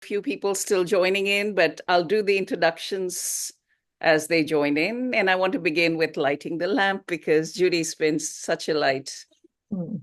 few people still joining in, but I'll do the introductions as they join in. And I want to begin with lighting the lamp because Judy's been such a light. Mm.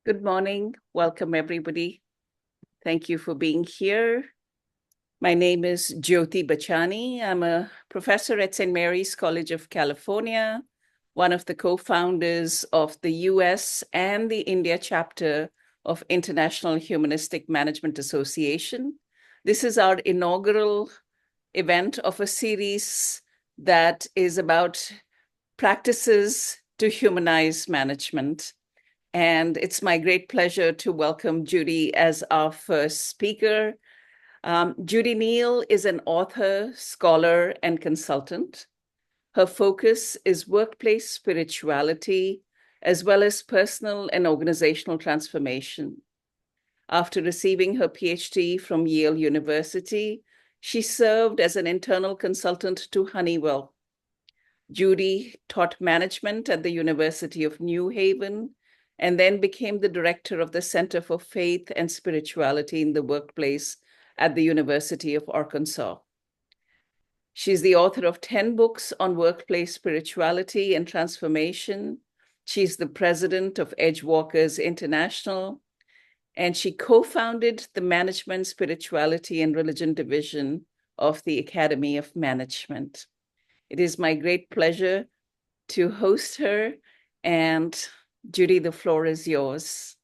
Good morning. Welcome, everybody. Thank you for being here. My name is Jyoti Bachani. I'm a professor at St. Mary's College of California, one of the co-founders of the US and the India chapter of International Humanistic Management Association. This is our inaugural event of a series that is about practices to humanize management. And it's my great pleasure to welcome Judi as our first speaker. Judi Neal is an author, scholar, and consultant. Her focus is workplace spirituality, as well as personal and organizational transformation. After receiving her PhD from Yale University, she served as an internal consultant to Honeywell. Judi taught management at the University of New Haven and then became the director of the Center for Faith and Spirituality in the Workplace at the University of Arkansas. She's the author of 10 books on workplace spirituality and transformation. She's the president of Edgewalkers International, and she co-founded the Management, Spirituality, and Religion Division of the Academy of Management. It is my great pleasure to host her. And Judi, the floor is yours.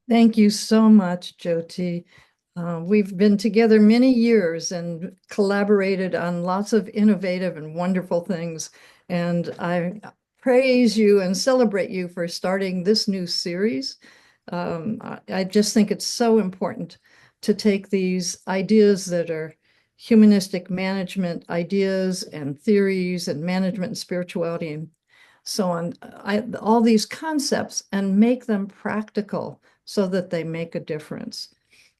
Thank you so much, Jyoti. We've been together many years and collaborated on lots of innovative and wonderful things. And I praise you and celebrate you for starting this new series. I just think it's so important to take these ideas that are humanistic management ideas and theories and management and spirituality and so on, all these concepts and make them practical so that they make a difference.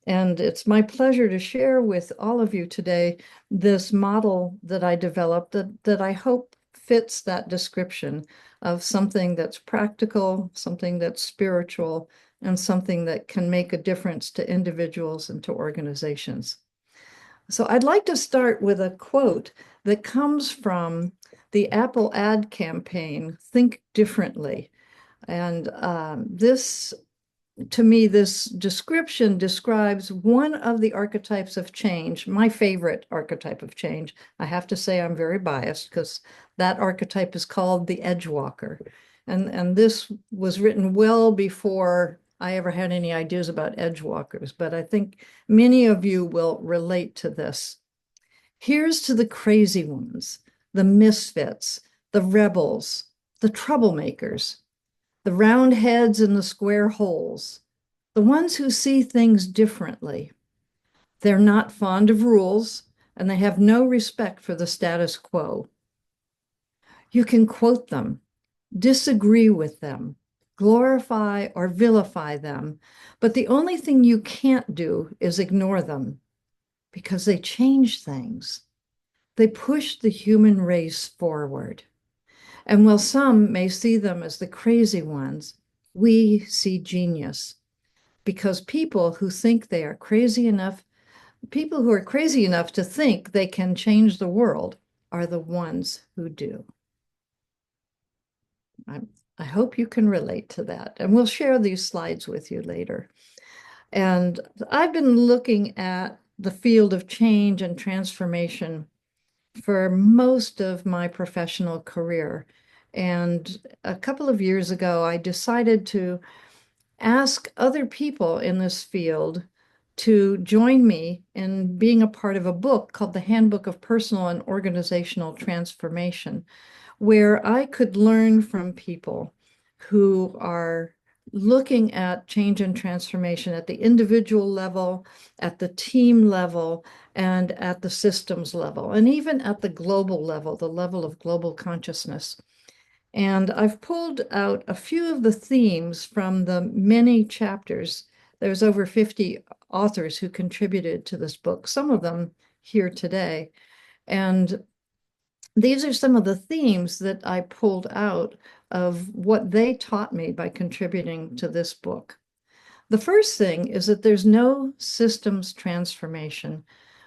And it's my pleasure to share with all of you today this model that I developed that I hope fits that description of something that's practical, something that's spiritual, and something that can make a difference to individuals and to organizations. So I'd like to start with a quote that comes from the Apple ad campaign, Think Differently. And this, to me, this description describes one of the archetypes of change, my favorite archetype of change. I have to say I'm very biased because that archetype is called the Edgewalker. And this was written well before I ever had any ideas about edgewalkers, but I think many of you will relate to this. Here's to the crazy ones, the misfits, the rebels, the troublemakers, the round heads and the square holes, the ones who see things differently. They're not fond of rules, and they have no respect for the status quo. You can quote them, disagree with them, glorify or vilify them, but the only thing you can't do is ignore them because they change things. They push the human race forward. And while some may see them as the crazy ones, we see genius because people who are crazy enough to think they can change the world are the ones who do. I hope you can relate to that. And we'll share these slides with you later. And I've been looking at the field of change and transformation for most of my professional career. And a couple of years ago, I decided to ask other people in this field to join me in being a part of a book called The Handbook of Personal and Organizational Transformation, where I could learn from people who are looking at change and transformation at the individual level, at the team level, and at the systems level, and even at the global level, the level of global consciousness. And I've pulled out a few of the themes from the many chapters. There's over 50 authors who contributed to this book, some of them here today. And these are some of the themes that I pulled out of what they taught me by contributing to this book. The first thing is that there's no systems transformation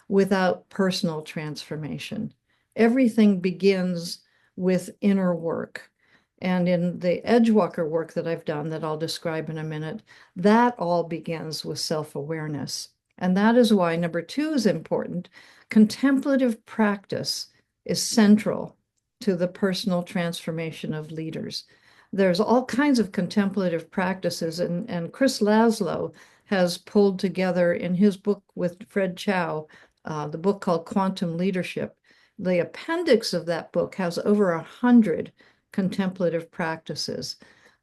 without personal transformation. Everything begins with inner work. And in the Edgewalker work that I've done, that I'll describe in a minute, that all begins with self-awareness. And that is why number 2 is important. Contemplative practice is central to the personal transformation of leaders. There's all kinds of contemplative practices, and Chris Laszlo has pulled together in his book with Fred Chow, the book called Quantum Leadership. The appendix of that book has over 100 contemplative practices.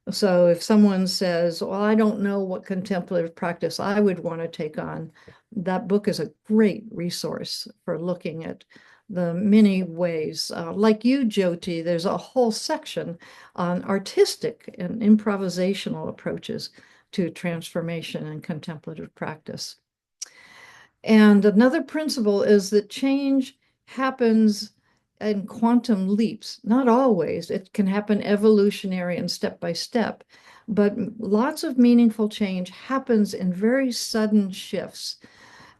So if someone says, well, I don't know what contemplative practice I would want to take on, that book is a great resource for looking at the many ways. Like you, Jyoti, there's a whole section on artistic and improvisational approaches to transformation and contemplative practice. And another principle is that change happens in quantum leaps. Not always. It can happen evolutionary and step by step, but lots of meaningful change happens in very sudden shifts.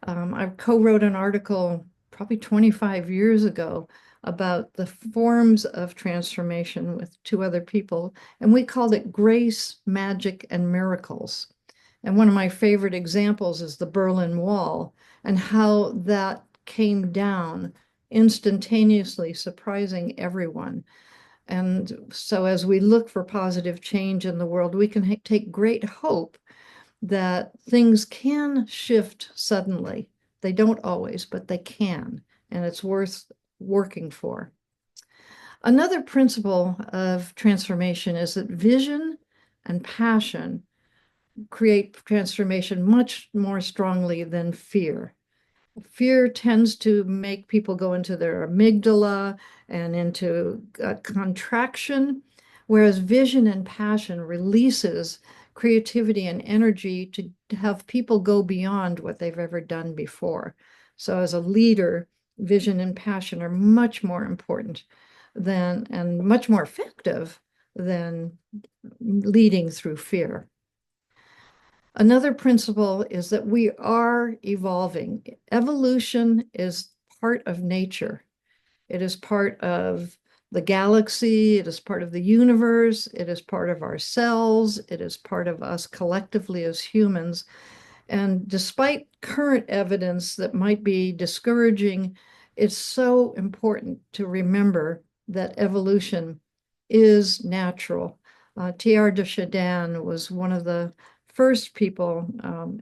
I co-wrote an article probably 25 years ago about the forms of transformation with 2 other people, and we called it grace, magic, and miracles. And one of my favorite examples is the Berlin Wall and how that came down instantaneously, surprising everyone. And so as we look for positive change in the world, we can take great hope that things can shift suddenly. They don't always, but they can, and it's worth working for. Another principle of transformation is that vision and passion create transformation much more strongly than fear. Fear tends to make people go into their amygdala and into contraction, whereas vision and passion releases creativity and energy to have people go beyond what they've ever done before. So as a leader, vision and passion are much more important than, and much more effective than leading through fear. Another principle is that we are evolving. Evolution is part of nature. It is part of the galaxy. It is part of the universe. It is part of our cells. It is part of us collectively as humans. And despite current evidence that might be discouraging, it's so important to remember that evolution is natural. Teilhard de Chardin was one of the first people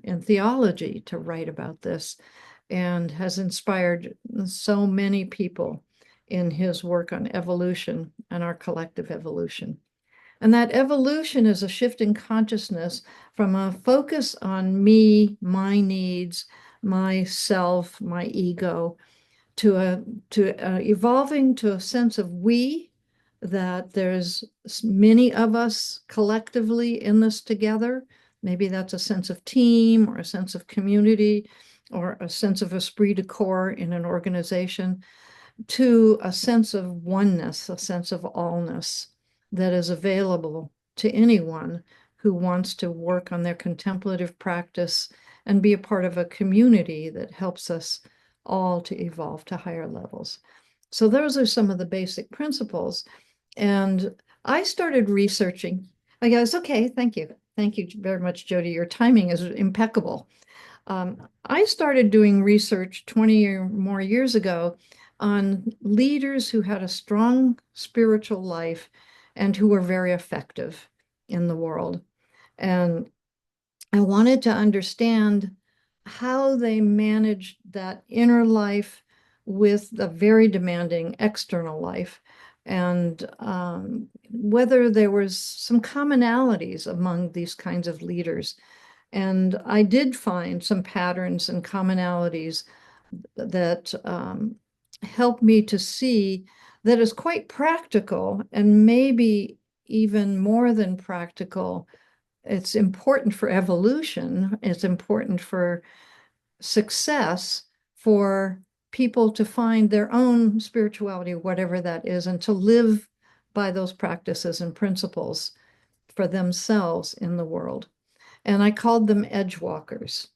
in theology to write about this and has inspired so many people in his work on evolution and our collective evolution. And that evolution is a shift in consciousness from a focus on me, my needs, myself, my ego, to evolving to a sense of we, that there's many of us collectively in this together. Maybe that's a sense of team or a sense of community or a sense of esprit de corps in an organization, to a sense of oneness, a sense of allness that is available to anyone who wants to work on their contemplative practice and be a part of a community that helps us all to evolve to higher levels. So those are some of the basic principles. And I started researching. I guess, okay, thank you. Thank you very much, Jodi. Your timing is impeccable. I started doing research 20 or more years ago on leaders who had a strong spiritual life and who were very effective in the world. And I wanted to understand how they managed that inner life with a very demanding external life, and whether there was some commonalities among these kinds of leaders. And I did find some patterns and commonalities that helped me to see that is quite practical, and maybe even more than practical. It's important for evolution. It's important for success, for people to find their own spirituality, whatever that is, and to live by those practices and principles for themselves in the world. And I called them edge walkers.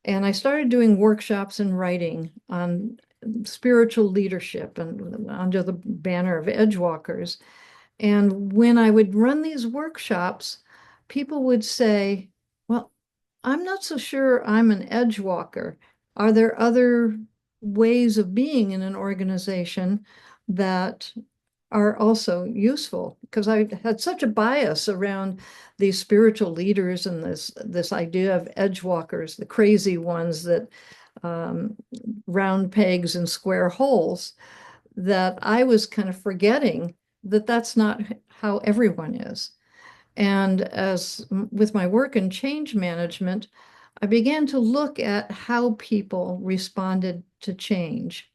And I started doing workshops and writing on spiritual leadership and under the banner of edge walkers. And when I would run these workshops, people would say, well, I'm not so sure I'm an edge walker. Are there other ways of being in an organization that are also useful? Because I had such a bias around these spiritual leaders and this idea of edge walkers, the crazy ones that um, round pegs and square holes, that I was kind of forgetting that that's not how everyone is. And as with my work in change management, I began to look at how people responded to change.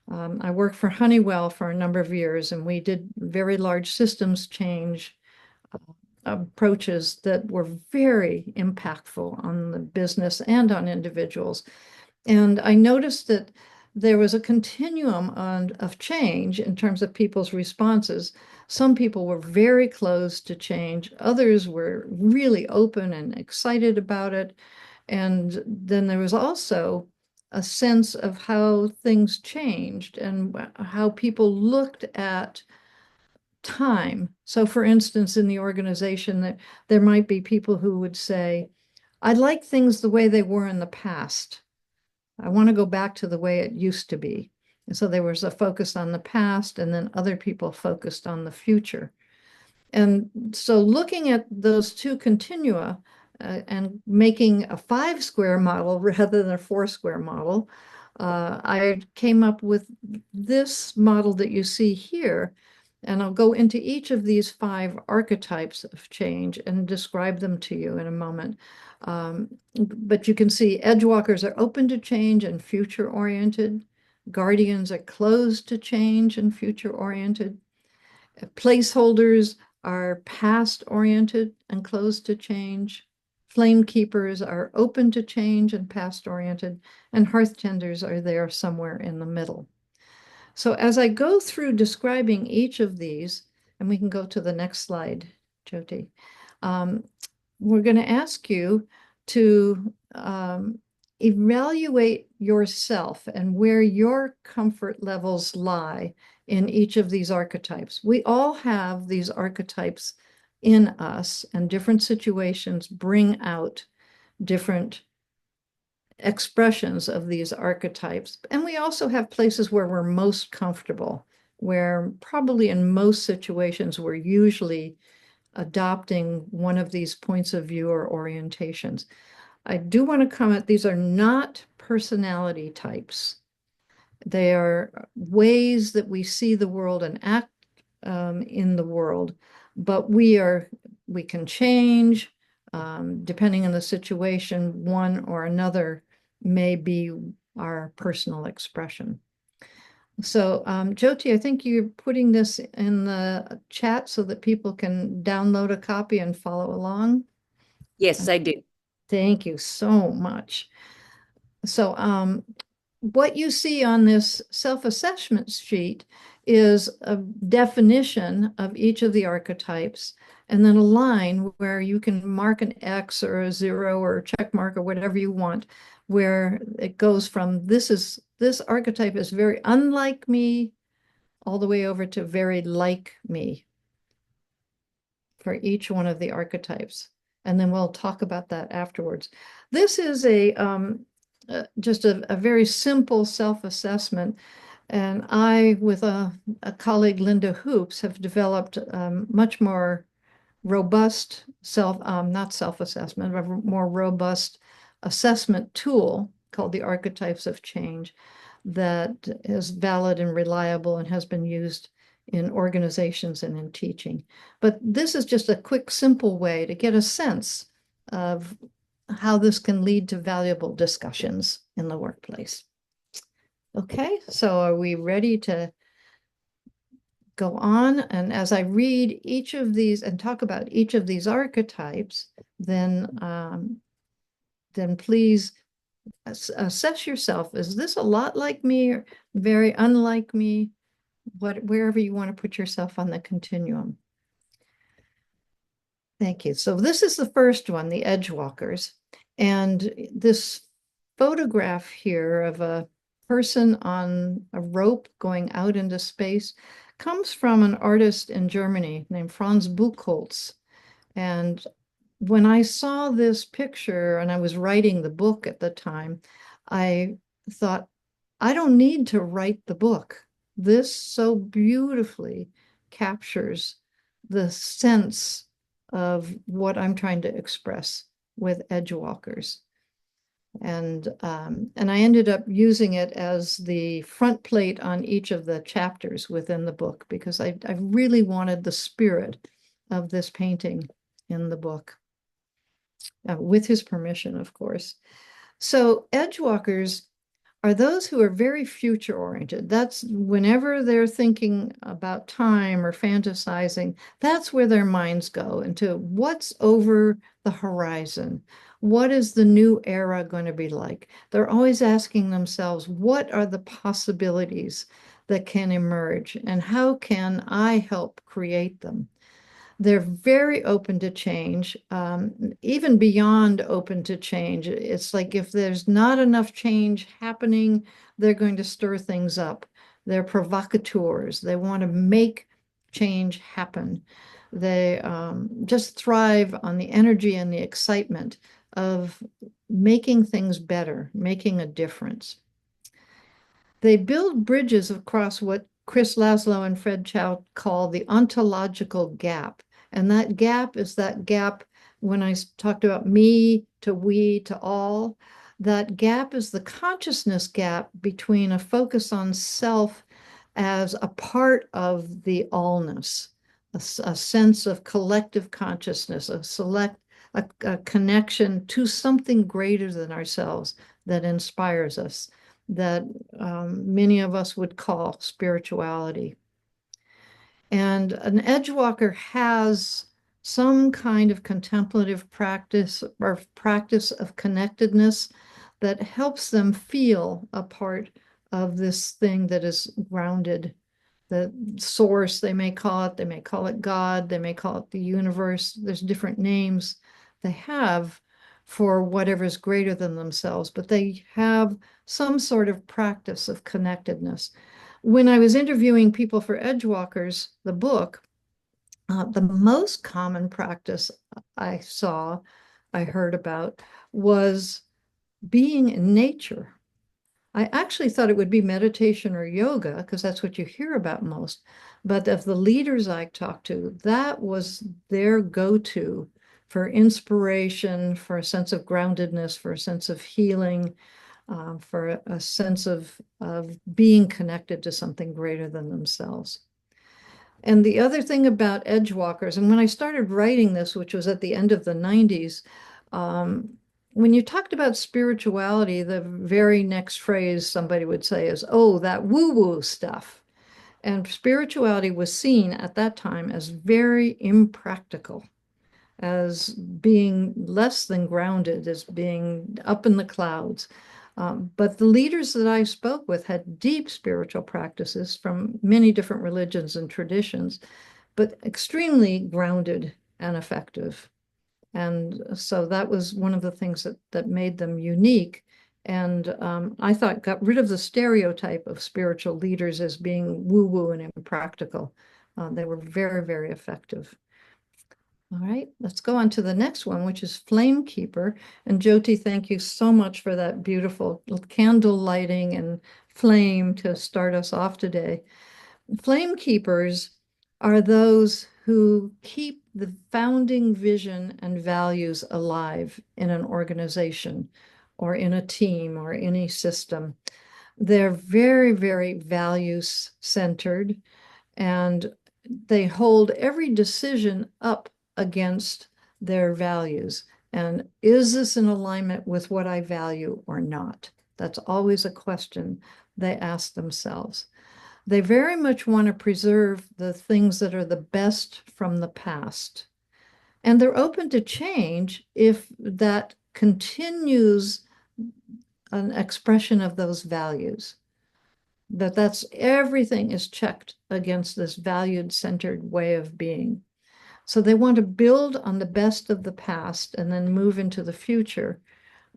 I worked for Honeywell for a number of years, and we did very large systems change approaches that were very impactful on the business and on individuals. And I noticed that there was a continuum of change in terms of people's responses. Some people were very closed to change, others were really open and excited about it. And then there was also a sense of how things changed and how people looked at time. So, for instance, in the organization, that there might be people who would say, I like things the way they were in the past. I want to go back to the way it used to be. And so there was a focus on the past, and then other people focused on the future. And so looking at those two continua and making a 5 square model rather than a 4 square model, I came up with this model that you see here. And I'll go into each of these 5 archetypes of change and describe them to you in a moment. But you can see edgewalkers are open to change and future oriented. Guardians are closed to change and future oriented. Placeholders are past oriented and closed to change. Flame keepers are open to change and past oriented. And hearth tenders are there somewhere in the middle. So as I go through describing each of these, and we can go to the next slide, Jyoti, we're going to ask you to evaluate yourself and where your comfort levels lie in each of these archetypes. We all have these archetypes in us, and different situations bring out different expressions of these archetypes. And we also have places where we're most comfortable, where probably in most situations we're usually adopting one of these points of view or orientations. I do want to comment, these are not personality types. They are ways that we see the world and act in the world, but we can change depending on the situation. One or another may be our personal expression. So, Jyoti, I think you're putting this in the chat so that people can download a copy and follow along. Yes, I did. Thank you so much. So, what you see on this self-assessment sheet is a definition of each of the archetypes, and then a line where you can mark an X or a 0 or a check mark or whatever you want, where it goes from this archetype is very unlike me all the way over to very like me for each one of the archetypes. And then we'll talk about that afterwards. This is just a very simple self-assessment. And I, with a colleague, Linda Hoops, have developed much more robust not self-assessment, but more robust assessment tool called the Archetypes of Change that is valid and reliable and has been used in organizations and in teaching. But this is just a quick, simple way to get a sense of how this can lead to valuable discussions in the workplace. Okay, so are we ready to go on? And as I read each of these and talk about each of these archetypes, then please assess yourself. Is this a lot like me or very unlike me? Wherever you want to put yourself on the continuum. Thank you. So this is the first one, the Edgewalkers. And this photograph here of a person on a rope going out into space comes from an artist in Germany named Franz Buchholz. And when I saw this picture and I was writing the book at the time, I thought, I don't need to write the book. This so beautifully captures the sense of what I'm trying to express with Edgewalkers. And I ended up using it as the front plate on each of the chapters within the book because I really wanted the spirit of this painting in the book, with his permission, of course. So Edgewalkers are those who are very future oriented. That's whenever they're thinking about time or fantasizing, that's where their minds go into what's over the horizon. What is the new era going to be like? They're always asking themselves, what are the possibilities that can emerge and how can I help create them? They're very open to change, even beyond open to change. It's like if there's not enough change happening, they're going to stir things up. They're provocateurs. They want to make change happen. They just thrive on the energy and the excitement of making things better, making a difference. They build bridges across what Chris Laszlo and Fred Chow call the ontological gap. And that gap is that gap when I talked about me to we to all. That gap is the consciousness gap between a focus on self as a part of the allness, a sense of collective consciousness, a connection to something greater than ourselves that inspires us, that many of us would call spirituality. And an Edgewalker has some kind of contemplative practice or practice of connectedness that helps them feel a part of this thing that is grounded. The source, they may call it God, they may call it the universe. There's different names they have for whatever's greater than themselves, but they have some sort of practice of connectedness. When I was interviewing people for Edgewalkers, the book, the most common practice I heard about was being in nature. I actually thought it would be meditation or yoga because that's what you hear about most. But of the leaders I talked to, that was their go-to for inspiration, for a sense of groundedness, for a sense of healing, for a sense of being connected to something greater than themselves. And the other thing about Edgewalkers, and when I started writing this, which was at the end of the 90s, when you talked about spirituality, the very next phrase somebody would say is, oh, that woo-woo stuff. And spirituality was seen at that time as very impractical, as being less than grounded, as being up in the clouds. But the leaders that I spoke with had deep spiritual practices from many different religions and traditions, but extremely grounded and effective. And so that was one of the things that made them unique. And I thought got rid of the stereotype of spiritual leaders as being woo-woo and impractical. They were very, very effective. All right, let's go on to the next one, which is Flame Keeper. And Jyoti, thank you so much for that beautiful candle lighting and flame to start us off today. Flame Keepers are those who keep the founding vision and values alive in an organization or in a team or any system. They're very, very values centered, and they hold every decision up against their values. And is this in alignment with what I value or not? That's always a question they ask themselves. They very much want to preserve the things that are the best from the past. And they're open to change if that continues an expression of those values. That's everything is checked against this valued centered way of being. So they want to build on the best of the past and then move into the future,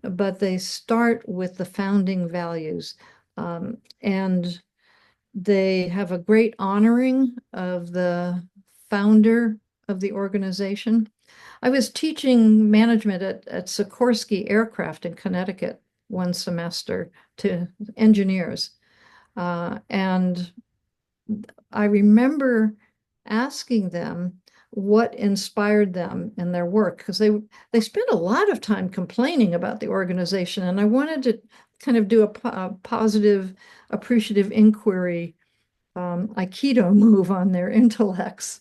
but they start with the founding values. And they have a great honoring of the founder of the organization. I was teaching management at Sikorsky Aircraft in Connecticut one semester to engineers. And I remember asking them what inspired them in their work, because they spent a lot of time complaining about the organization, and I wanted to kind of do a positive, appreciative inquiry, Aikido move on their intellects.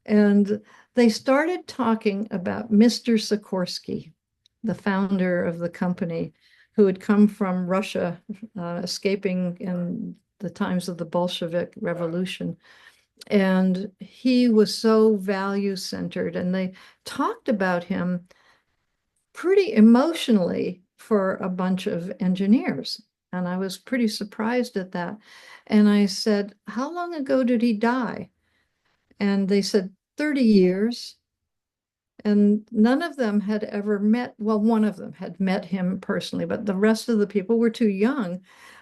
And they started talking about Mr. Sikorsky, the founder of the company, who had come from Russia, escaping in the times of the Bolshevik Revolution. And he was so value centered, and they talked about him pretty emotionally for a bunch of engineers. And I was pretty surprised at that. And I said, how long ago did he die? And they said, 30 years. And none of them had ever met, well, one of them had met him personally, but the rest of the people were too young.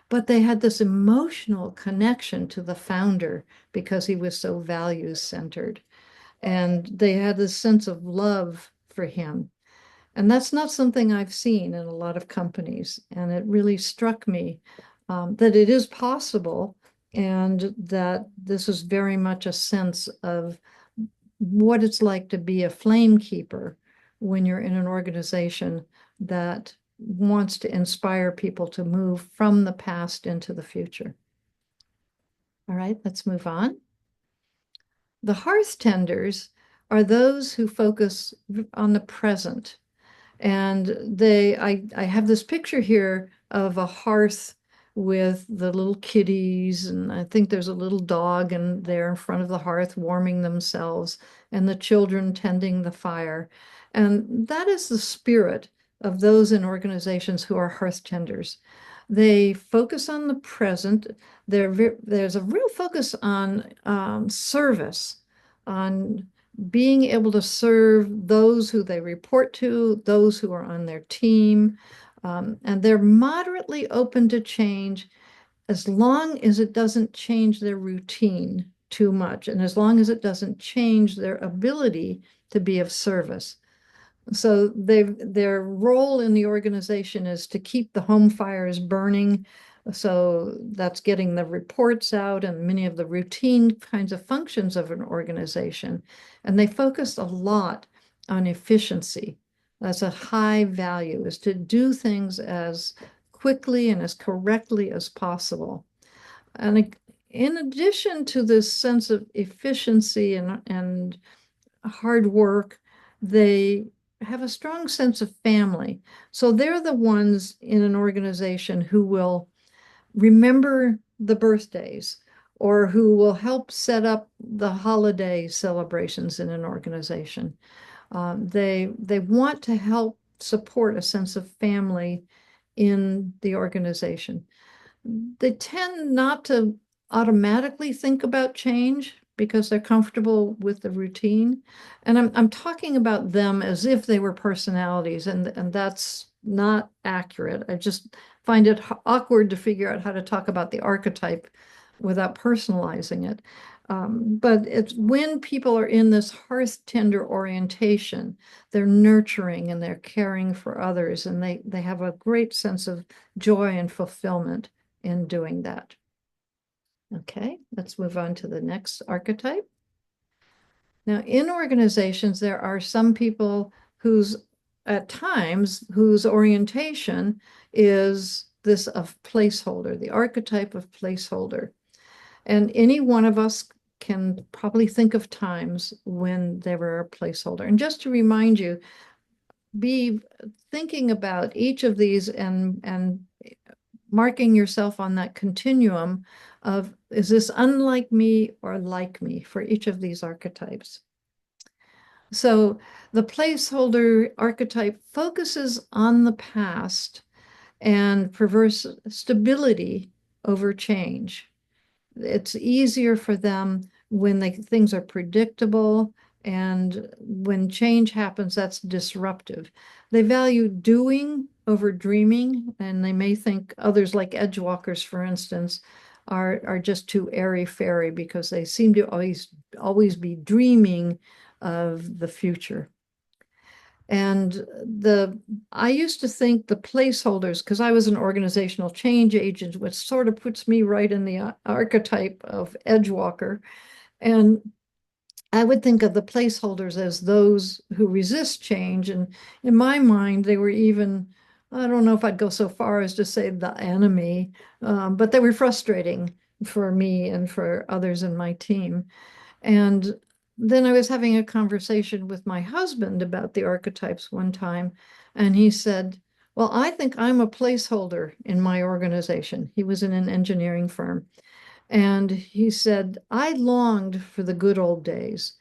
But they had this emotional connection to the founder because he was so values centered. And they had this sense of love for him. And that's not something I've seen in a lot of companies. And it really struck me that it is possible, and that this is very much a sense of what it's like to be a flame keeper when you're in an organization that wants to inspire people to move from the past into the future. All right, let's move on. The hearth tenders are those who focus on the present. And I have this picture here of a hearth with the little kitties, and I think there's a little dog in there in front of the hearth warming themselves, and the children tending the fire. And that is the spirit of those in organizations who are hearth tenders. They focus on the present. There's a real focus on service, on being able to serve those who they report to, those who are on their team. And they're moderately open to change as long as it doesn't change their routine too much, and as long as it doesn't change their ability to be of service. So their role in the organization is to keep the home fires burning. So that's getting the reports out and many of the routine kinds of functions of an organization. And they focus a lot on efficiency. That's a high value, is to do things as quickly and as correctly as possible. And in addition to this sense of efficiency and hard work, they have a strong sense of family. So they're the ones in an organization who will remember the birthdays, or who will help set up the holiday celebrations in an organization. They want to help support a sense of family in the organization. They tend not to automatically think about change because they're comfortable with the routine. And I'm talking about them as if they were personalities, and that's not accurate. I just find it awkward to figure out how to talk about the archetype without personalizing it. But it's when people are in this hearth tender orientation, they're nurturing and they're caring for others, and they have a great sense of joy and fulfillment in doing that. Okay, let's move on to the next archetype. Now, in organizations, there are some people whose at times whose orientation is this of placeholder, the archetype of placeholder. And any one of us can probably think of times when they were a placeholder. And just to remind you, be thinking about each of these and marking yourself on that continuum of, is this unlike me or like me for each of these archetypes? So the placeholder archetype focuses on the past and prefers stability over change. It's easier for them when things are predictable, and when change happens, that's disruptive. They value doing over dreaming, and they may think others, like edge walkers, for instance, are just too airy-fairy because they seem to always be dreaming of the future. And I used to think the placeholders, because I was an organizational change agent, which sort of puts me right in the archetype of edge walker. And I would think of the placeholders as those who resist change. And in my mind, they were even, I don't know if I'd go so far as to say the enemy, but they were frustrating for me and for others in my team. And then I was having a conversation with my husband about the archetypes one time, and he said, well, I think I'm a placeholder in my organization. He was in an engineering firm. And he said, I longed for the good old days.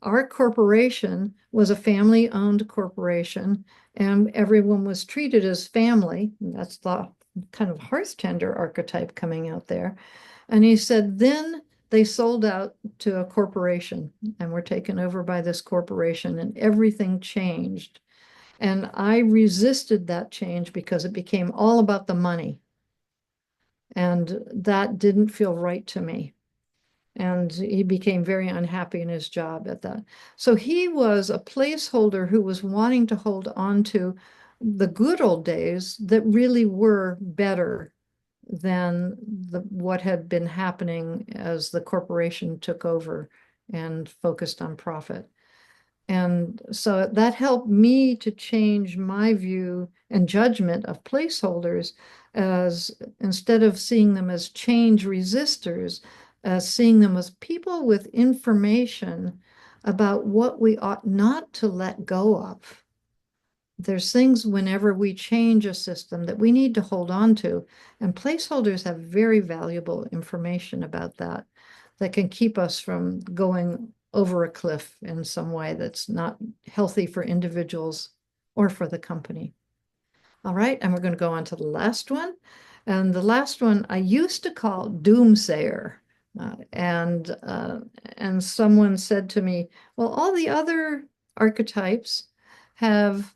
Our corporation was a family-owned corporation, and everyone was treated as family. That's the kind of hearth tender archetype coming out there. And he said, then they sold out to a corporation and were taken over by this corporation, and everything changed. And I resisted that change because it became all about the money. And that didn't feel right to me. And he became very unhappy in his job at that. So he was a placeholder who was wanting to hold on to the good old days that really were better than what had been happening as the corporation took over and focused on profit. And so that helped me to change my view and judgment of placeholders, as instead of seeing them as change resistors, as seeing them as people with information about what we ought not to let go of. There's things whenever we change a system that we need to hold on to, and placeholders have very valuable information about that can keep us from going over a cliff in some way that's not healthy for individuals or for the company. All right, and we're going to go on to the last one. And the last one I used to call doomsayer. And someone said to me, well, all the other archetypes have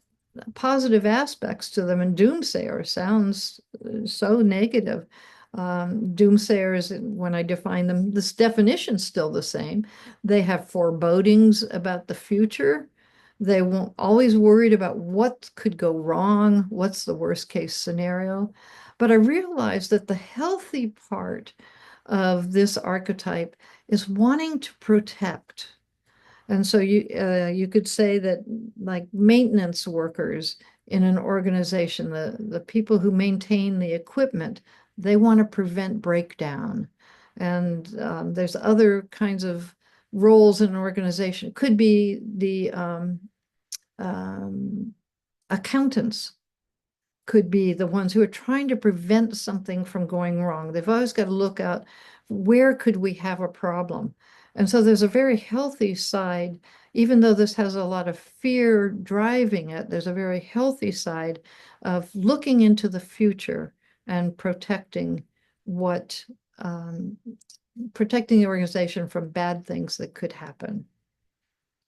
positive aspects to them, and doomsayer sounds so negative. Doomsayers, when I define them, this definition's still the same. They have forebodings about the future. They won't always worried about what could go wrong, what's the worst case scenario. But I realized that the healthy part of this archetype is wanting to protect. And so you could say that, like maintenance workers in an organization, the people who maintain the equipment, they want to prevent breakdown. And there's other kinds of roles in an organization. It could be the accountants could be the ones who are trying to prevent something from going wrong. They've always got to look out, where could we have a problem? And so there's a very healthy side, even though this has a lot of fear driving it, there's a very healthy side of looking into the future and protecting protecting the organization from bad things that could happen.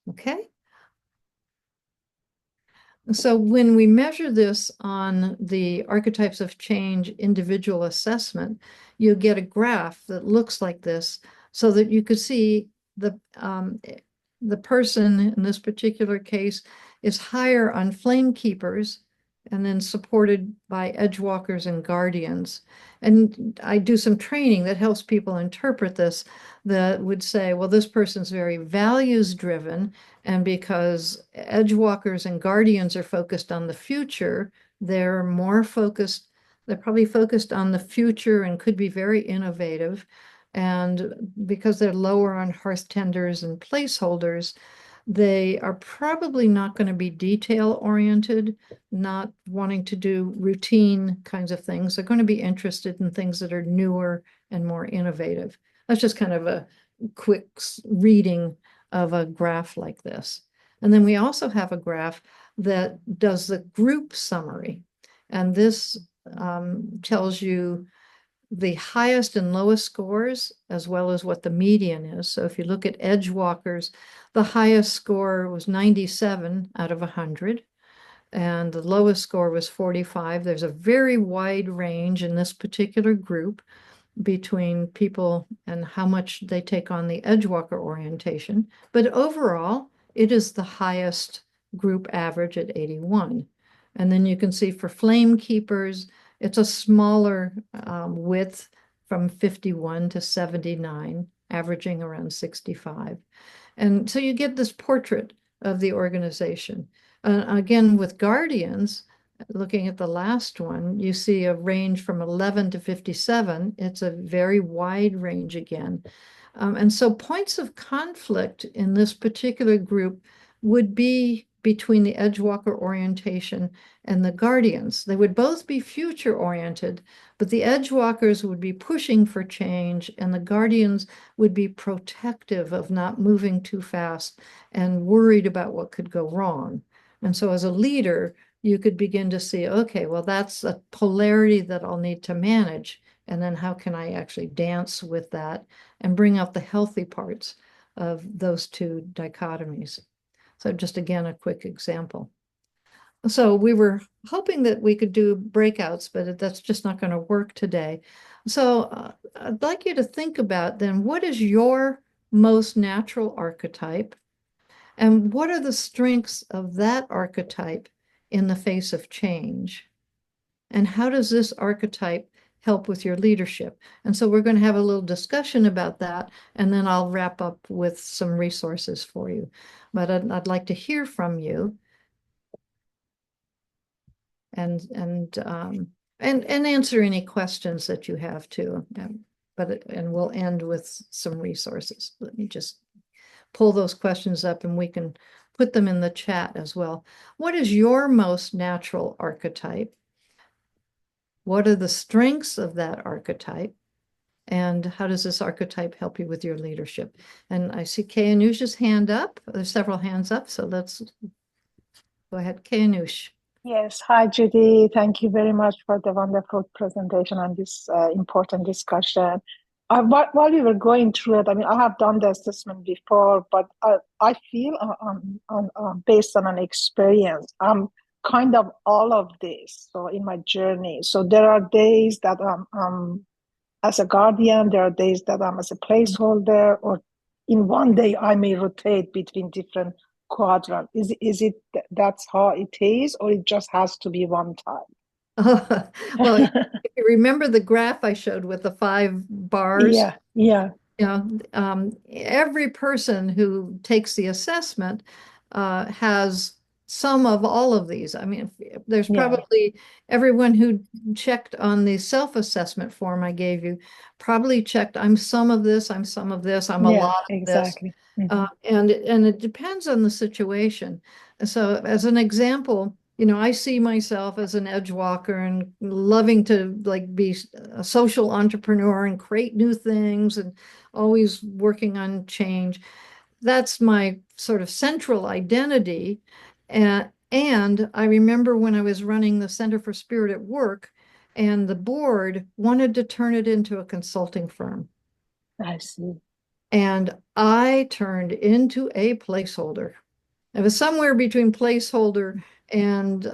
Okay? So when we measure this on the archetypes of change individual assessment, you get a graph that looks like this, so that you could see the person in this particular case is higher on flame keepers and then supported by edgewalkers and guardians. And I do some training that helps people interpret this, that would say, well, this person's very values driven, and because edgewalkers and guardians are focused on the future, they're more focused, they're probably focused on the future and could be very innovative. And because they're lower on hearth tenders and placeholders, they are probably not going to be detail oriented, not wanting to do routine kinds of things. They're going to be interested in things that are newer and more innovative. That's just kind of a quick reading of a graph like this. And then we also have a graph that does the group summary. And this tells you the highest and lowest scores, as well as what the median is. So if you look at edge walkers, the highest score was 97 out of 100, and the lowest score was 45. There's a very wide range in this particular group between people and how much they take on the Edgewalker orientation. But overall, it is the highest group average at 81. And then you can see for Flame Keepers, it's a smaller width from 51 to 79, averaging around 65. And so you get this portrait of the organization. Again, with Guardians, looking at the last one, you see a range from 11 to 57. It's a very wide range again. And so points of conflict in this particular group would be between the Edgewalker orientation and the Guardians. They would both be future oriented, but the Edgewalkers would be pushing for change and the Guardians would be protective of not moving too fast and worried about what could go wrong. And so as a leader, you could begin to see, okay, well, that's a polarity that I'll need to manage. And then how can I actually dance with that and bring out the healthy parts of those two dichotomies? So just again, a quick example. So we were hoping that we could do breakouts, but that's just not going to work today. So I'd like you to think about then, what is your most natural archetype? And what are the strengths of that archetype in the face of change? And how does this archetype help with your leadership? And so we're going to have a little discussion about that, and then I'll wrap up with some resources for you. But I'd like to hear from you and answer any questions that you have too. And we'll end with some resources. Let me just pull those questions up and we can put them in the chat as well. What is your most natural archetype? What are the strengths of that archetype? And how does this archetype help you with your leadership? And I see Kay Anush's hand up. There's several hands up, so let's go ahead. Kay Anush. Yes, hi Judy. Thank you very much for the wonderful presentation and this important discussion. While we were going through it, I mean, I have done the assessment before, but I feel based on an experience, I'm kind of all of this. So in my journey, so there are days that I'm as a guardian, there are days that I'm as a placeholder, or in one day I may rotate between different quadrant. Is it that's how it is, or it just has to be one Well, time? if you remember the graph I showed with the 5 bars, Yeah. you know, every person who takes the assessment has some of all of these. I mean, there's probably everyone who checked on the self-assessment form I gave you probably checked, I'm some of this, I'm some of this, I'm a lot of exactly. this. And it depends on the situation. So as an example, you know, I see myself as an edge walker and loving to like be a social entrepreneur and create new things and always working on change. That's my sort of central identity. And I remember when I was running the Center for Spirit at Work, and the board wanted to turn it into a consulting firm. I see. And I turned into a placeholder. It was somewhere between placeholder and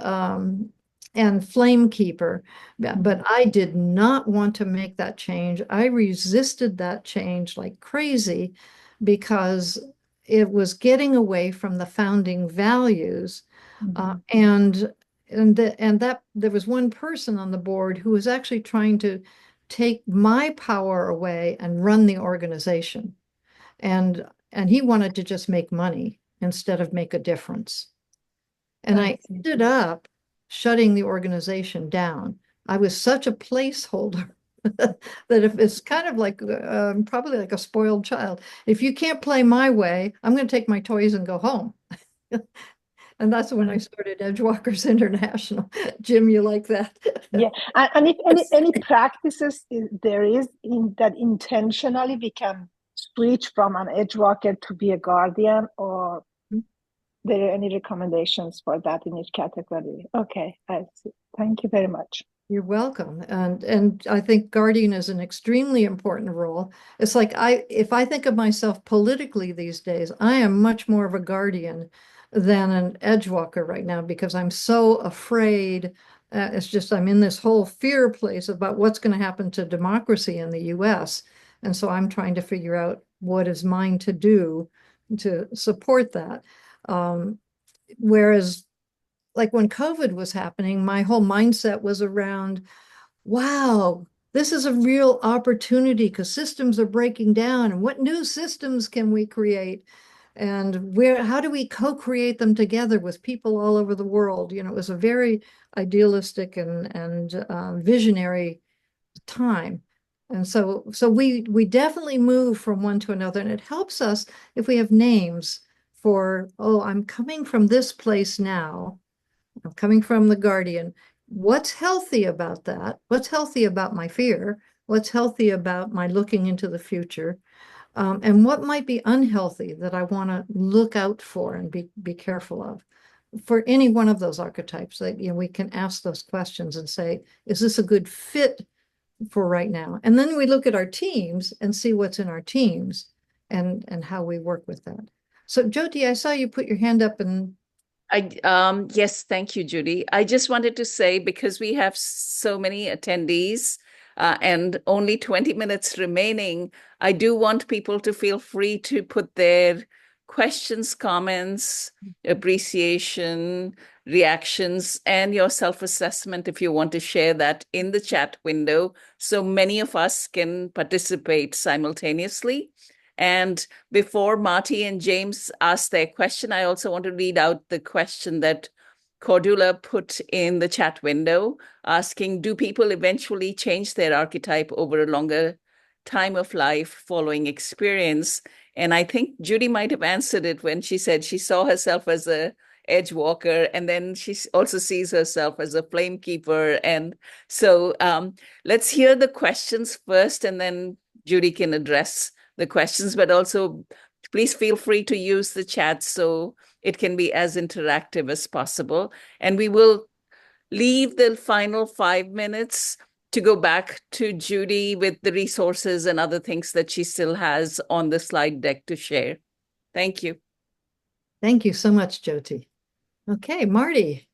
flame keeper, but I did not want to make that change. I resisted that change like crazy because it was getting away from the founding values. And and that there was one person on the board who was actually trying to take my power away and run the organization. And he wanted to just make money instead of make a difference. And I see. ended up shutting the organization down. I was such a placeholder that if it's kind of like probably like a spoiled child. If you can't play my way, I'm going to take my toys and go home. And that's when I started Edgewalkers International. Jim, you like that? Yeah, and if any practices there is in that intentionally we can switch from an edge walker to be a guardian, or there are any recommendations for that in each category? Okay, I see. Thank you very much. You're welcome. And I think guardian is an extremely important role. It's like if I think of myself politically these days, I am much more of a guardian than an edge walker right now because I'm so afraid. It's just I'm in this whole fear place about what's going to happen to democracy in the US. And so I'm trying to figure out what is mine to do to support that. Whereas like when COVID was happening, my whole mindset was around, wow, this is a real opportunity because systems are breaking down. And what new systems can we create? And how do we co-create them together with people all over the world? You know, it was a very idealistic and visionary time. And so we definitely move from one to another. And it helps us if we have names for, oh, I'm coming from this place now. I'm coming from the guardian. What's healthy about that? What's healthy about my fear? What's healthy about my looking into the future? And what might be unhealthy that I want to look out for and be careful of? For any one of those archetypes, that we can ask those questions and say, is this a good fit for right now? And then we look at our teams and see what's in our teams and how we work with that. So Jyoti, I saw you put your hand up and yes, thank you, Judi. I just wanted to say, because we have so many attendees and only 20 minutes remaining, I do want people to feel free to put their questions, comments, appreciation, reactions, and your self-assessment if you want to share that in the chat window so many of us can participate simultaneously. And before Marty and James ask their question, I also want to read out the question that Cordula put in the chat window, asking, do people eventually change their archetype over a longer time of life following experience? And I think Judi might have answered it when she said she saw herself as a edge walker, and then she also sees herself as a flame keeper. And so let's hear the questions first, and then Judi can address the questions, but also please feel free to use the chat so it can be as interactive as possible. And we will leave the final 5 minutes to go back to Judi with the resources and other things that she still has on the slide deck to share. Thank you. Thank you so much, Jyoti. Okay, Marty.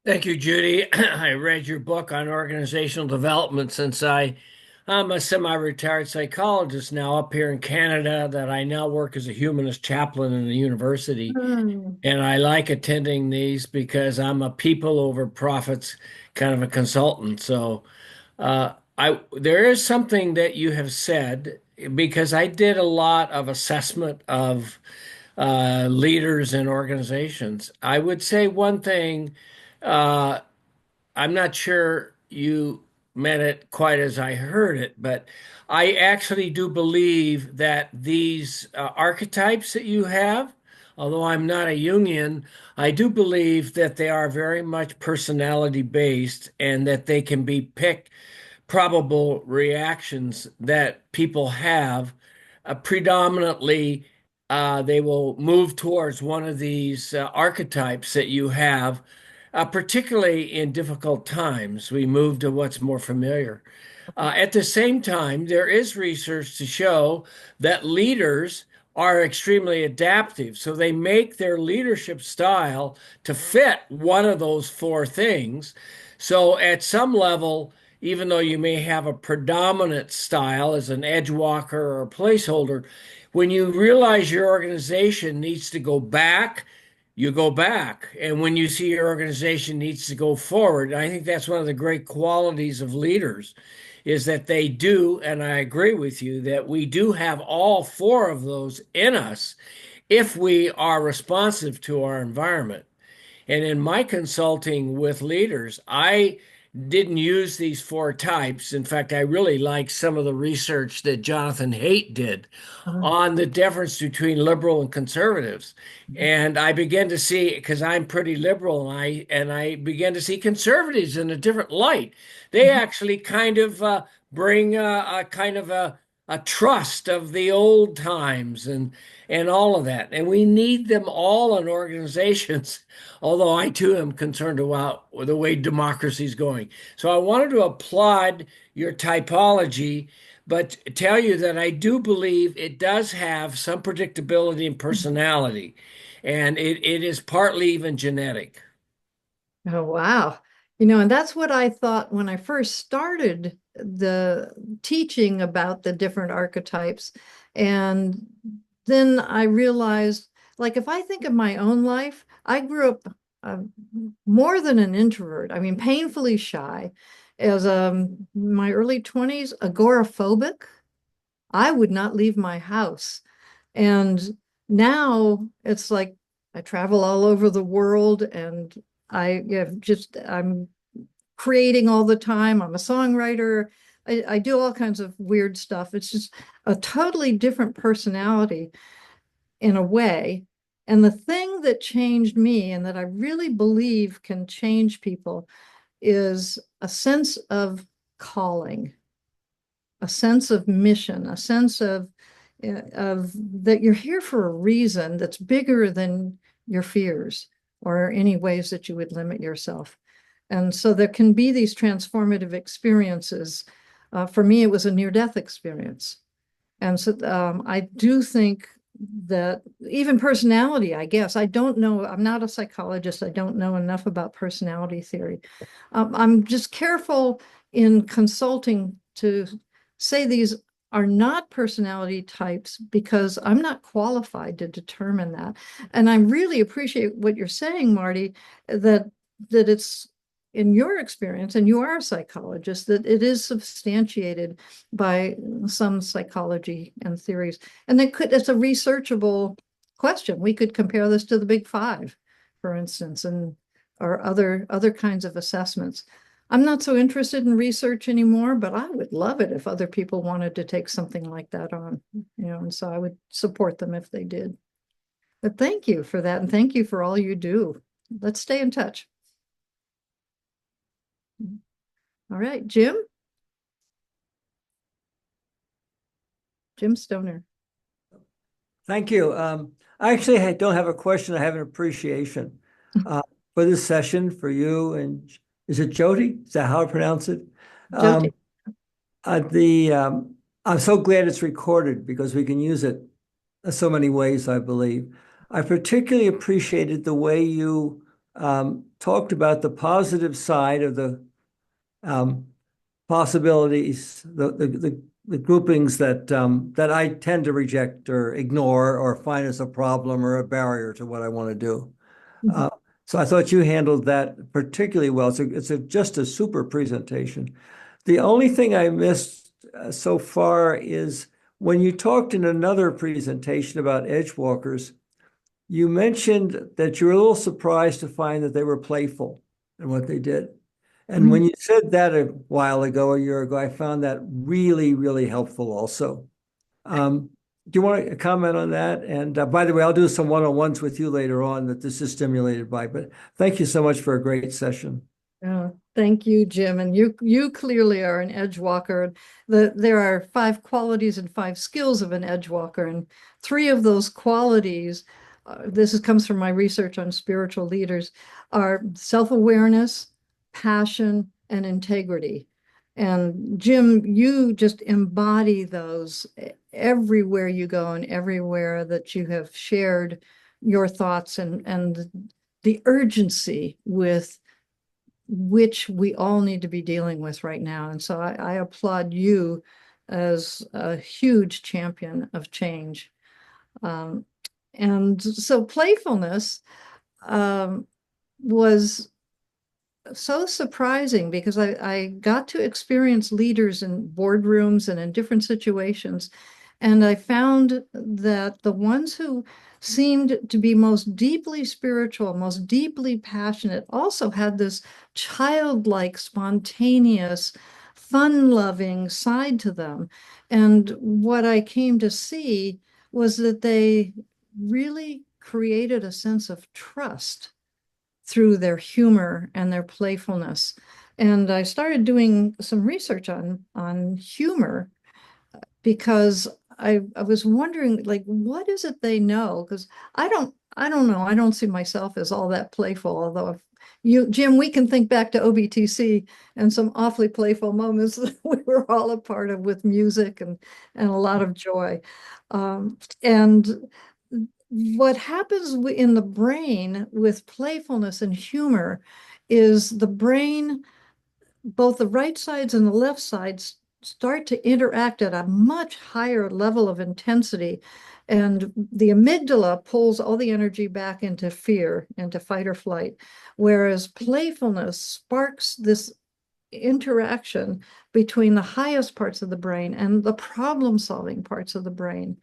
Thank you, Judi. I read your book on organizational development since I'm a semi-retired psychologist now up here in Canada, that I now work as a humanist chaplain in the university. And I like attending these because I'm a people over profits kind of a consultant. So there is something that you have said, because I did a lot of assessment of leaders and organizations. I would say one thing, I'm not sure you meant it quite as I heard it, but I actually do believe that these archetypes that you have, although I'm not a Jungian, I do believe that they are very much personality based and that they can be picked probable reactions that people have. Predominantly, they will move towards one of these archetypes that you have, particularly in difficult times. We move to what's more familiar. At the same time, there is research to show that leaders are extremely adaptive. So they make their leadership style to fit one of those four things. So at some level, even though you may have a predominant style as an edge walker or a placeholder, when you realize your organization needs to go back you go back. And when you see your organization needs to go forward, I think that's one of the great qualities of leaders is that they do, and I agree with you, that we do have all four of those in us if we are responsive to our environment. And in my consulting with leaders, I didn't use these four types. In fact, I really like some of the research that Jonathan Haidt did on the difference between liberal and conservatives. And I began to see, because I'm pretty liberal, and I began to see conservatives in a different light. They actually kind of bring a kind of a trust of the old times and all of that. And we need them all in organizations, although I too am concerned about the way democracy is going. So I wanted to applaud your typology, but tell you that I do believe it does have some predictability and personality, and it is partly even genetic. Oh, wow. And that's what I thought when I first started the teaching about the different archetypes. And then I realized, like, if I think of my own life, I grew up uh, more than an introvert. I mean, painfully shy. As my early 20s, agoraphobic. I would not leave my house. And now it's like I travel all over the world and I'm creating all the time. I'm a songwriter. I do all kinds of weird stuff. It's just a totally different personality in a way. And the thing that changed me and that I really believe can change people is a sense of calling, a sense of mission, a sense of that you're here for a reason that's bigger than your fears or any ways that you would limit yourself. And so there can be these transformative experiences. For me, it was a near-death experience. And so I do think that even personality, I guess, I don't know, I'm not a psychologist, I don't know enough about personality theory. I'm just careful in consulting to say these are not personality types because I'm not qualified to determine that. And I really appreciate what you're saying, Marty, that it's in your experience, and you are a psychologist, that it is substantiated by some psychology and theories. And it's a researchable question. We could compare this to the Big Five, for instance, and or other kinds of assessments. I'm not so interested in research anymore, but I would love it if other people wanted to take something like that on, and so I would support them if they did. But thank you for that, and thank you for all you do. Let's stay in touch. All right, Jim Stoner. Thank you. Actually, I don't have a question. I have an appreciation for this session for you. And is it Jodi? Is that how I pronounce it? Jodi. I'm so glad it's recorded because we can use it in so many ways, I believe. I particularly appreciated the way you talked about the positive side of the possibilities, the groupings that I tend to reject or ignore or find as a problem or a barrier to what I want to do. So I thought you handled that particularly well. It's just a super presentation. The only thing I missed so far is when you talked in another presentation about edge walkers, you mentioned that you were a little surprised to find that they were playful in what they did. And when you said that a while ago, a year ago, I found that really, really helpful also. Do you want to comment on that? And by the way, I'll do some one-on-ones with you later on that this is stimulated by, but thank you so much for a great session. Oh, thank you, Jim. And you clearly are an edge walker. There are 5 qualities and 5 skills of an edge walker. And 3 of those qualities, comes from my research on spiritual leaders, are self-awareness, passion, and integrity. And Jim, you just embody those everywhere you go and everywhere that you have shared your thoughts and the urgency with which we all need to be dealing with right now. And so I applaud you as a huge champion of change. And so playfulness, was so surprising because I got to experience leaders in boardrooms and in different situations. And I found that the ones who seemed to be most deeply spiritual, most deeply passionate, also had this childlike, spontaneous, fun-loving side to them. And what I came to see was that they really created a sense of trust through their humor and their playfulness. And I started doing some research on humor because I was wondering, like, what is it they know? Because I don't know. I don't see myself as all that playful, although if you, Jim, we can think back to OBTC and some awfully playful moments that we were all a part of with music and a lot of joy. And what happens in the brain with playfulness and humor is the brain, both the right sides and the left sides, start to interact at a much higher level of intensity. And the amygdala pulls all the energy back into fear, into fight or flight, whereas playfulness sparks this interaction between the highest parts of the brain and the problem-solving parts of the brain.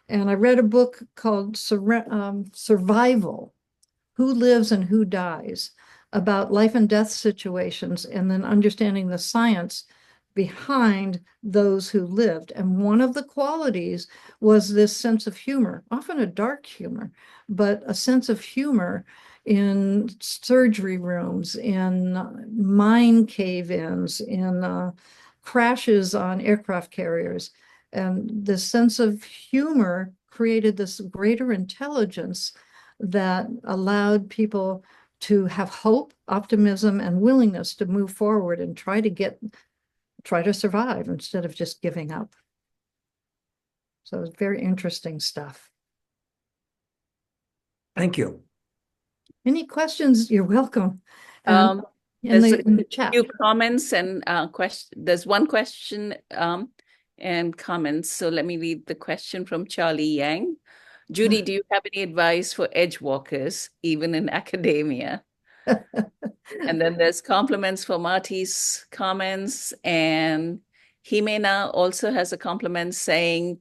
And I read a book called Survival, Who Lives and Who Dies, about life and death situations, and then understanding the science behind those who lived. And one of the qualities was this sense of humor, often a dark humor, but a sense of humor in surgery rooms, in mine cave-ins, in crashes on aircraft carriers. And the sense of humor created this greater intelligence that allowed people to have hope, optimism, and willingness to move forward and try to survive instead of just giving up. So it's very interesting stuff. Thank you. Any questions? You're welcome. There's In the chat. few comments and there's one question and comments. So let me read the question from Charlie Yang. Judi, do you have any advice for edge walkers, even in academia? And then there's compliments for Marty's comments, and Jimena also has a compliment saying,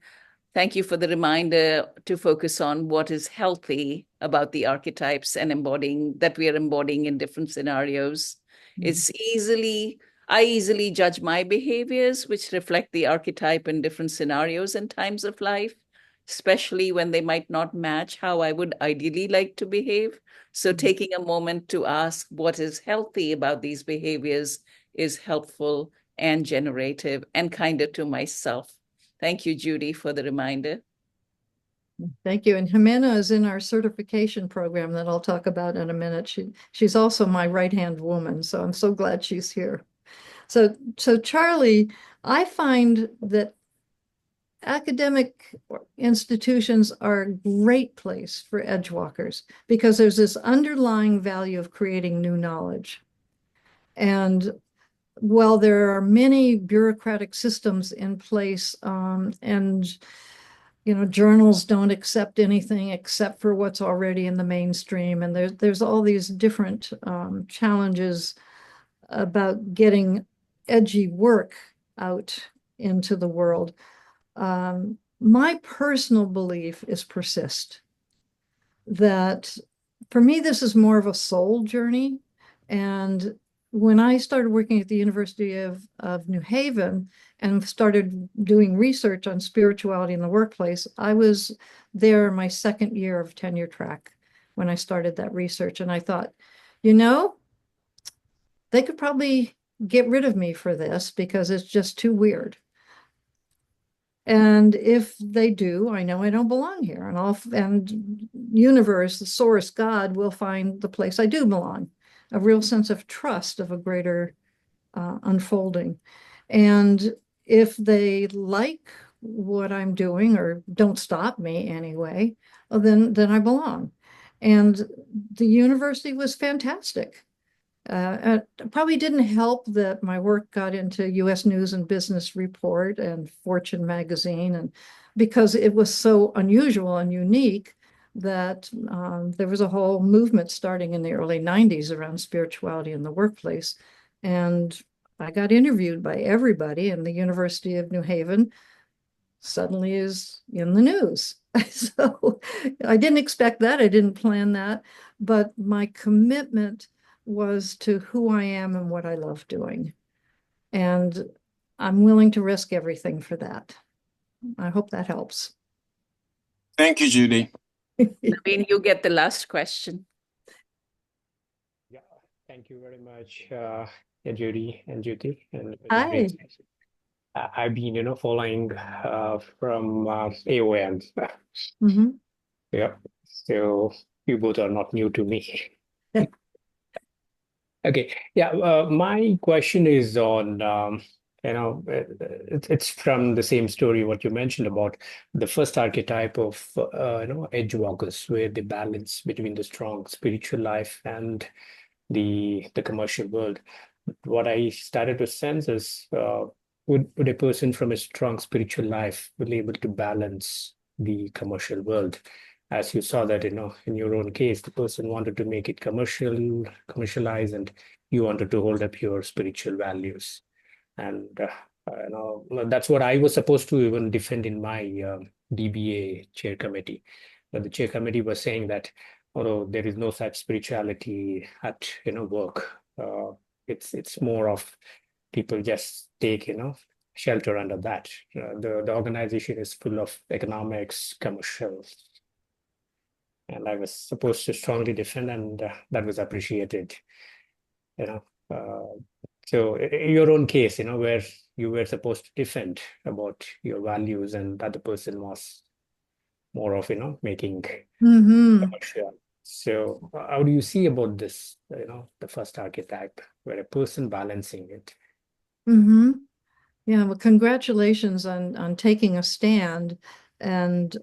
thank you for the reminder to focus on what is healthy about the archetypes and embodying that we are embodying in different scenarios. I easily judge my behaviors, which reflect the archetype in different scenarios and times of life, especially when they might not match how I would ideally like to behave. So taking a moment to ask what is healthy about these behaviors is helpful and generative and kinder to myself. Thank you, Judi, for the reminder. Thank you. And Jimena is in our certification program that I'll talk about in a minute. She's also my right-hand woman, so I'm so glad she's here. So Charlie, I find that academic institutions are a great place for edgewalkers because there's this underlying value of creating new knowledge. And while there are many bureaucratic systems in place, and journals don't accept anything except for what's already in the mainstream, and there's all these different challenges about getting edgy work out into the world. My personal belief is persist. That for me, this is more of a soul journey. And when I started working at the University of New Haven and started doing research on spirituality in the workplace, I was there in my second year of tenure track when I started that research. And I thought, they could probably get rid of me for this because it's just too weird. And if they do, I know I don't belong here. And universe, the source, God will find the place I do belong. A real sense of trust of a greater unfolding. And if they like what I'm doing or don't stop me anyway, well, then I belong. And the university was fantastic. It probably didn't help that my work got into U.S. News and Business Report and Fortune magazine, and because it was so unusual and unique, that there was a whole movement starting in the early 90s around spirituality in the workplace. And I got interviewed by everybody, and the University of New Haven suddenly is in the news. So I didn't expect that. I didn't plan that. But my commitment was to who I am and what I love doing. And I'm willing to risk everything for that. I hope that helps. Thank you, Judi. Naveen, you get the last question. Yeah, thank you very much, Judi and Jyoti. And Hi. I've been, following from AON. Mm-hmm. Yeah, so you both are not new to me. Okay, yeah, my question is on, it's from the same story what you mentioned about the first archetype of, edge walkers, where they balance between the strong spiritual life and the commercial world. What I started to sense is, would a person from a strong spiritual life be able to balance the commercial world? As you saw that, in your own case, the person wanted to make it commercialize, and you wanted to hold up your spiritual values. And that's what I was supposed to even defend in my DBA chair committee. But the chair committee was saying that, although there is no such spirituality at work, it's more of people just take shelter under that. The organization is full of economics, commercial, and I was supposed to strongly defend, and that was appreciated. So in your own case, where you were supposed to defend about your values, and the other person was more of making commercial. So how do you see about this, the first archetype, where a person balancing it? Yeah, well, congratulations on taking a stand. And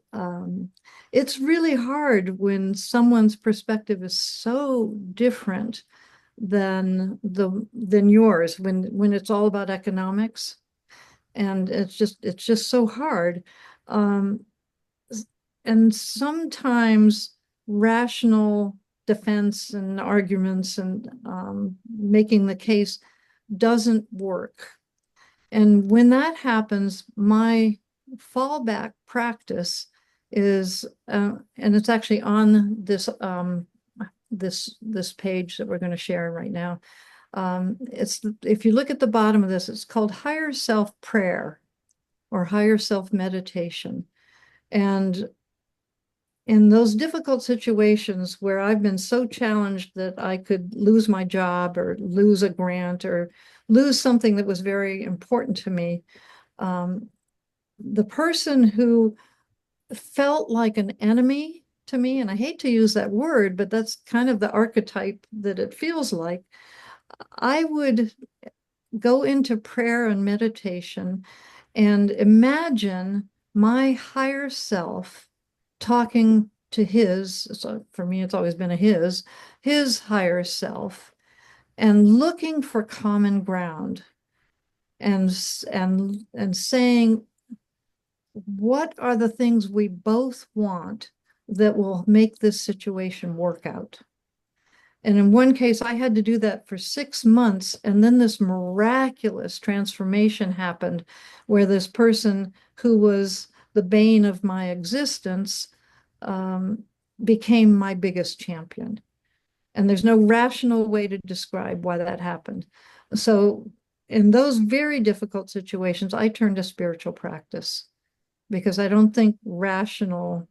it's really hard when someone's perspective is so different than yours, when it's all about economics. And it's just so hard. And sometimes rational defense and arguments and making the case doesn't work. And when that happens, my fallback practice is, and it's actually on this this page that we're going to share right now. If you look at the bottom of this, it's called higher self prayer or higher self meditation. And in those difficult situations where I've been so challenged that I could lose my job or lose a grant or lose something that was very important to me, the person who felt like an enemy to me, and I hate to use that word, but that's kind of the archetype that it feels like, I would go into prayer and meditation and imagine my higher self talking to his, so for me, it's always been his higher self, and looking for common ground and saying, what are the things we both want that will make this situation work out? And in one case, I had to do that for 6 months. And then this miraculous transformation happened where this person who was the bane of my existence became my biggest champion. And there's no rational way to describe why that happened. So in those very difficult situations, I turned to spiritual practice because I don't think rational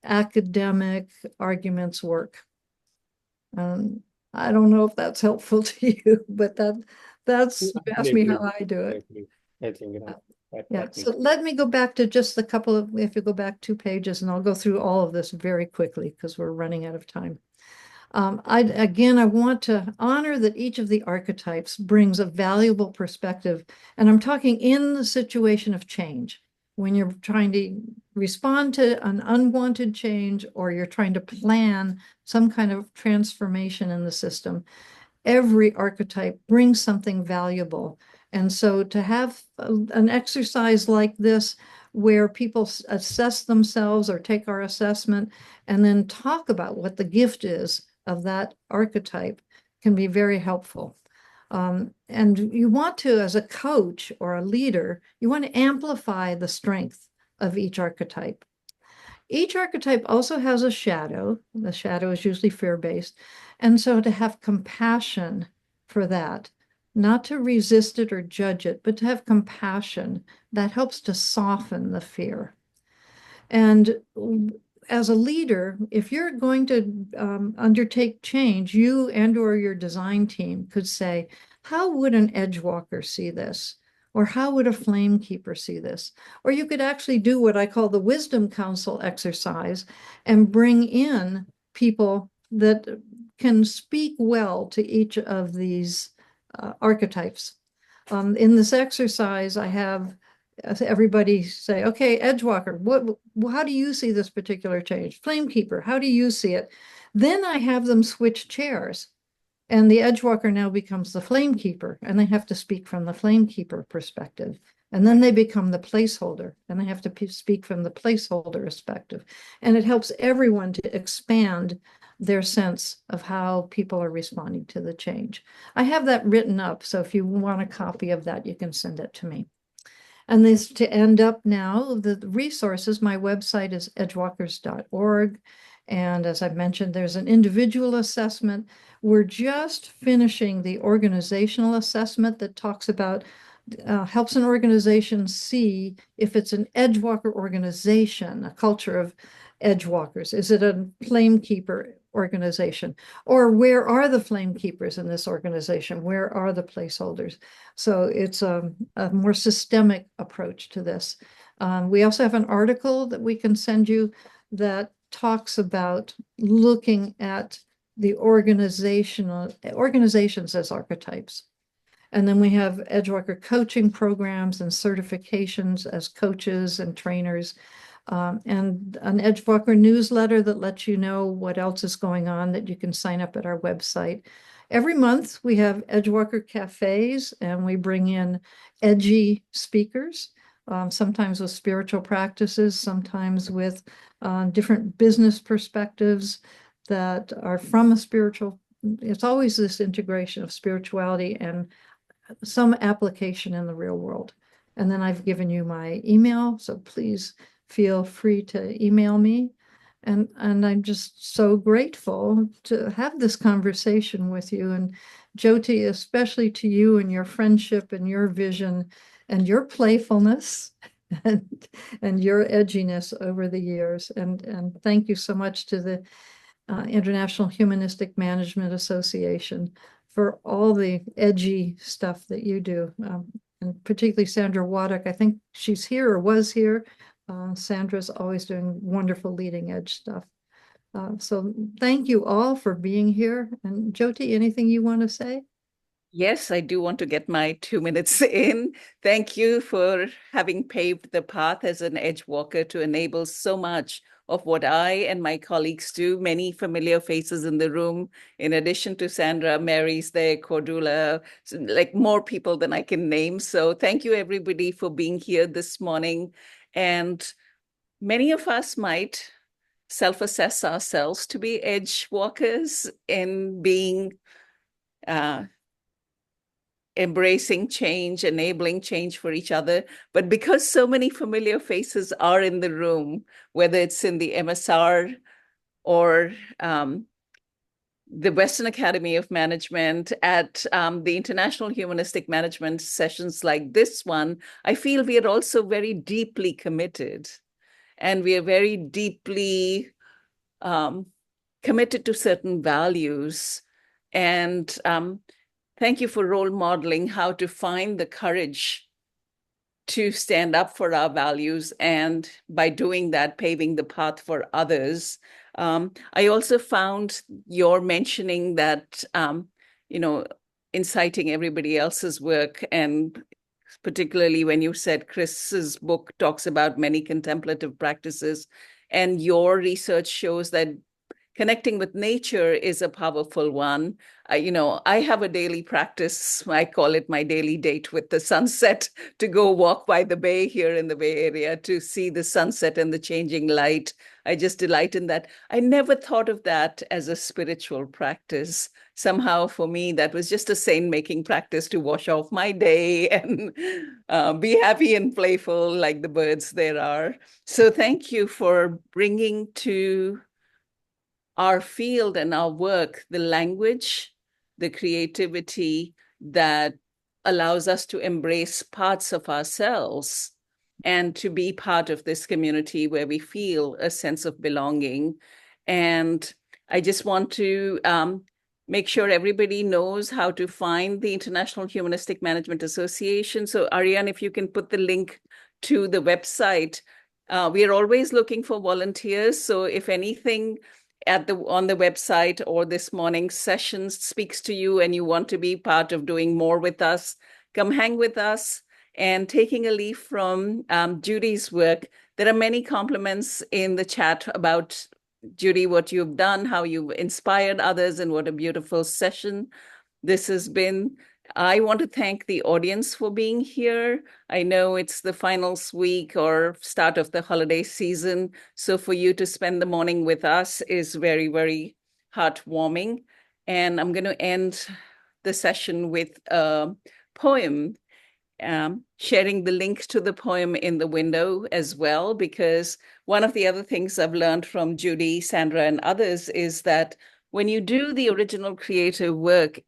academic arguments work. I don't know if that's helpful to you, but that's ask me how I do it. I think, Yeah, so let me go back to just a couple of, if you go back 2 pages, and I'll go through all of this very quickly because we're running out of time. I want to honor that each of the archetypes brings a valuable perspective, and I'm talking in the situation of change, when you're trying to respond to an unwanted change or you're trying to plan some kind of transformation in the system. Every archetype brings something valuable. And so to have an exercise like this where people assess themselves or take our assessment and then talk about what the gift is of that archetype can be very helpful. And you want to, as a coach or a leader, you want to amplify the strength of each archetype. Each archetype also has a shadow. The shadow is usually fear-based. And so to have compassion for that, not to resist it or judge it, but to have compassion, that helps to soften the fear. And as a leader, if you're going to undertake change, you and or your design team could say, how would an edge walker see this? Or how would a flame keeper see this? Or you could actually do what I call the wisdom council exercise and bring in people that can speak well to each of these archetypes. In this exercise, I have everybody say, okay, Edgewalker, how do you see this particular change? Flamekeeper, how do you see it? Then I have them switch chairs. And the Edgewalker now becomes the Flamekeeper, and they have to speak from the Flamekeeper perspective. And then they become the placeholder, and they have to speak from the placeholder perspective. And it helps everyone to expand their sense of how people are responding to the change. I have that written up, so if you want a copy of that, you can send it to me. And this to end up now, the resources, my website is edgewalkers.org. And as I mentioned, there's an individual assessment. We're just finishing the organizational assessment that talks about, helps an organization see if it's an Edgewalker organization, a culture of Edgewalkers. Is it a Flamekeeper organization? Or where are the Flamekeepers in this organization? Where are the placeholders? So it's a more systemic approach to this. We also have an article that we can send you that talks about looking at the organizations as archetypes. And then we have Edgewalker coaching programs and certifications as coaches and trainers, and an Edgewalker newsletter that lets you know what else is going on, that you can sign up at our website. Every month we have Edgewalker cafes, and we bring in edgy speakers, sometimes with spiritual practices, sometimes with different business perspectives that are from a spiritual. It's always this integration of spirituality and some application in the real world. And then I've given you my email, so please feel free to email me. And I'm just so grateful to have this conversation with you. And Jyoti, especially to you and your friendship and your vision and your playfulness and your edginess over the years. And thank you so much to the International Humanistic Management Association for all the edgy stuff that you do. And particularly Sandra Waddock, I think she's here or was here. Sandra's always doing wonderful leading edge stuff. So thank you all for being here. And Jyoti, anything you want to say? Yes, I do want to get my 2 minutes in. Thank you for having paved the path as an edge walker to enable so much of what I and my colleagues do. Many familiar faces in the room, in addition to Sandra, Mary's there, Cordula, like more people than I can name. So thank you everybody for being here this morning. And many of us might self-assess ourselves to be edge walkers in being embracing change, enabling change for each other. But because so many familiar faces are in the room, whether it's in the MSR or the Western Academy of Management, at the International Humanistic Management sessions like this one, I feel we are also very deeply committed. And we are very deeply committed to certain values. And thank you for role modeling how to find the courage to stand up for our values, and by doing that, paving the path for others. I also found your mentioning that, inciting everybody else's work, and particularly when you said Chris's book talks about many contemplative practices, and your research shows that connecting with nature is a powerful one. I have a daily practice. I call it my daily date with the sunset, to go walk by the bay here in the Bay Area to see the sunset and the changing light. I just delight in that. I never thought of that as a spiritual practice. Somehow for me, that was just a sane-making practice to wash off my day and be happy and playful like the birds there are. So thank you for bringing to our field and our work the language, the creativity that allows us to embrace parts of ourselves and to be part of this community where we feel a sense of belonging. And I just want to make sure everybody knows how to find the International Humanistic Management Association. So Ariane, if you can put the link to the website. We are always looking for volunteers. So if anything on the website or this morning's session speaks to you and you want to be part of doing more with us, come hang with us. And taking a leaf from Judi's work, there are many compliments in the chat about Judi, what you've done, how you've inspired others, and what a beautiful session this has been. I want to thank the audience for being here. I know it's the finals week or start of the holiday season. So for you to spend the morning with us is very, very heartwarming. And I'm going to end the session with a poem, sharing the link to the poem in the window as well, because one of the other things I've learned from Judi, Sandra, and others is that when you do the original creative work,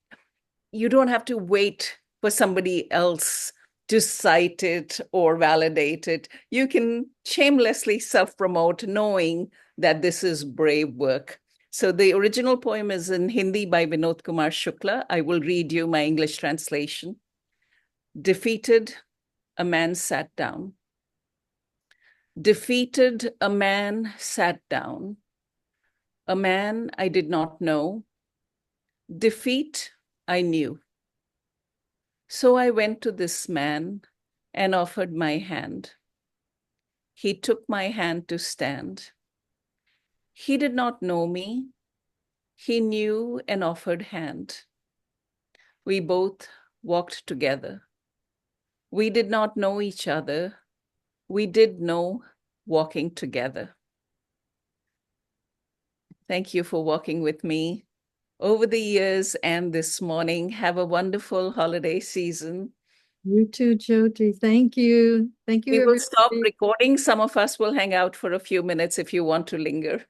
you don't have to wait for somebody else to cite it or validate it. You can shamelessly self-promote, knowing that this is brave work. So the original poem is in Hindi by Vinod Kumar Shukla. I will read you my English translation. Defeated, a man sat down. Defeated, a man sat down. A man I did not know. Defeat, I knew. So I went to this man and offered my hand. He took my hand to stand. He did not know me. He knew and offered hand. We both walked together. We did not know each other. We did know walking together. Thank you for walking with me over the years and this morning. Have a wonderful holiday season. You too, Jodi. Thank you. Thank you, We will everybody. stop recording. Some of us will hang out for a few minutes if you want to linger.